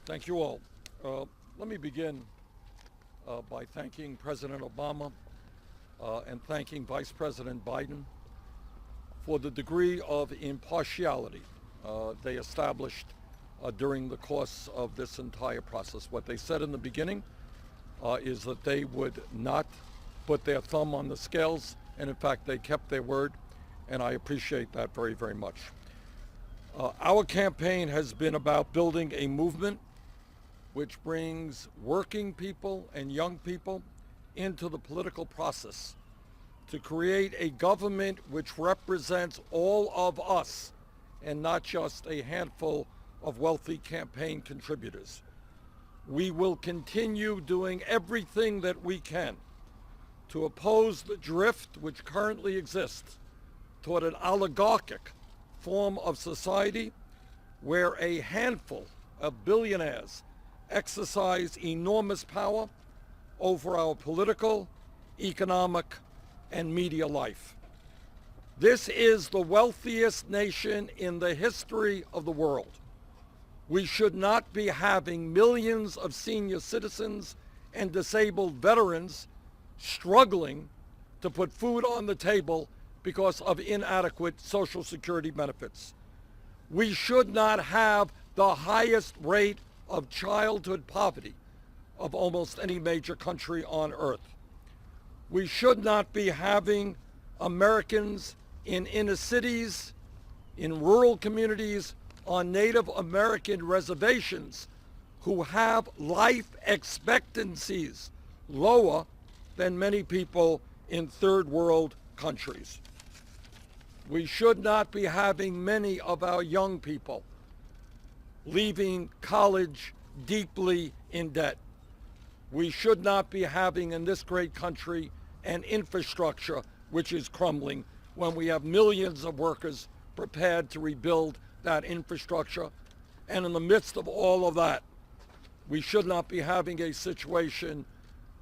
Thank you all. Let me begin by thanking President Obama and thanking Vice President Biden for the degree of impartiality they established during the course of this entire process. What they said in the beginning is that they would not put their thumb on the scales, and in fact they kept their word, and I appreciate that very, very much. Our campaign has been about building a movement which brings working people and young people into the political process to create a government which represents all of us and not just a handful of wealthy campaign contributors. We will continue doing everything that we can to oppose the drift which currently exists toward an oligarchic form of society where a handful of billionaires exercise enormous power over our political, economic, and media life. This is the wealthiest nation in the history of the world. We should not be having millions of senior citizens and disabled veterans struggling to put food on the table because of inadequate Social Security benefits. We should not have the highest rate of childhood poverty of almost any major country on earth. We should not be having Americans in inner cities, in rural communities, on Native American reservations who have life expectancies lower than many people in third world countries. We should not be having many of our young people leaving college deeply in debt. We should not be having in this great country an infrastructure which is crumbling when we have millions of workers prepared to rebuild that infrastructure. And in the midst of all of that, we should not be having a situation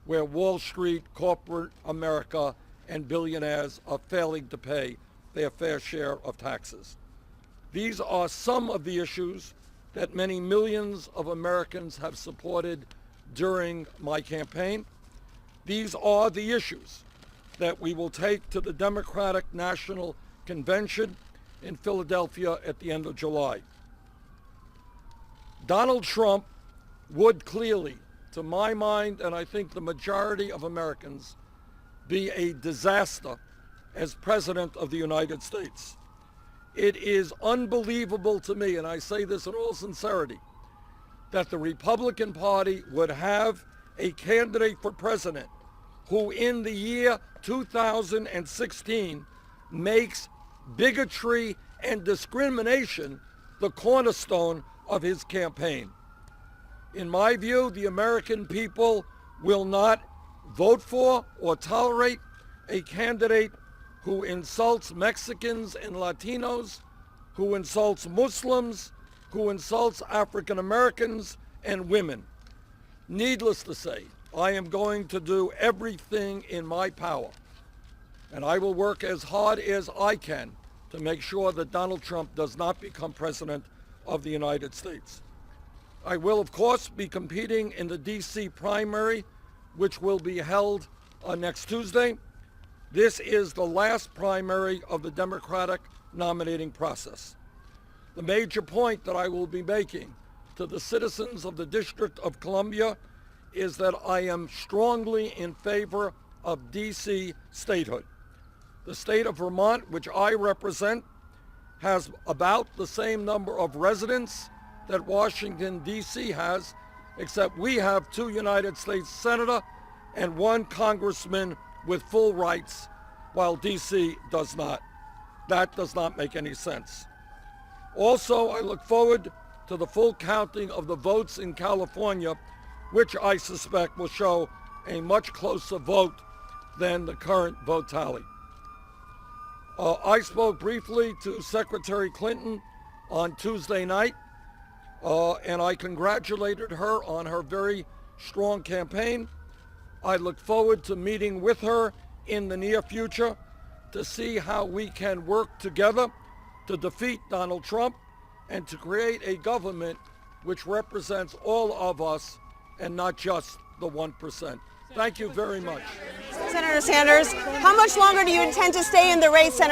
where Wall Street, corporate America, and billionaires are failing to pay their fair share of taxes. These are some of the issues that many millions of Americans have supported during my campaign. These are the issues that we will take to the Democratic National Convention in Philadelphia at the end of July. Donald Trump would clearly, to my mind, and I think the majority of Americans, be a disaster as President of the United States. It is unbelievable to me, and I say this in all sincerity, that the Republican Party would have a candidate for president who in the year 2016 makes bigotry and discrimination the cornerstone of his campaign. In my view, the American people will not vote for or tolerate a candidate who insults Mexicans and Latinos, who insults Muslims, who insults African Americans and women. Needless to say, I am going to do everything in my power, and I will work as hard as I can to make sure that Donald Trump does not become president of the United States. I will, of course, be competing in the D.C. primary, which will be held next Tuesday. This is the last primary of the Democratic nominating process. The major point that I will be making to the citizens of the District of Columbia is that I am strongly in favor of D.C. statehood. The state of Vermont, which I represent, has about the same number of residents that Washington, D.C. has, except we have 2 United States senators and 1 congressman with full rights, while D.C. does not. That does not make any sense. Also, I look forward to the full counting of the votes in California, which I suspect will show a much closer vote than the current vote tally. I spoke briefly to Secretary Clinton on Tuesday night, and I congratulated her on her very strong campaign. I look forward to meeting with her in the near future to see how we can work together to defeat Donald Trump and to create a government which represents all of us and not just the 1%. Thank you very much. Senator Sanders, how much longer do you intend to stay in the race, Senator?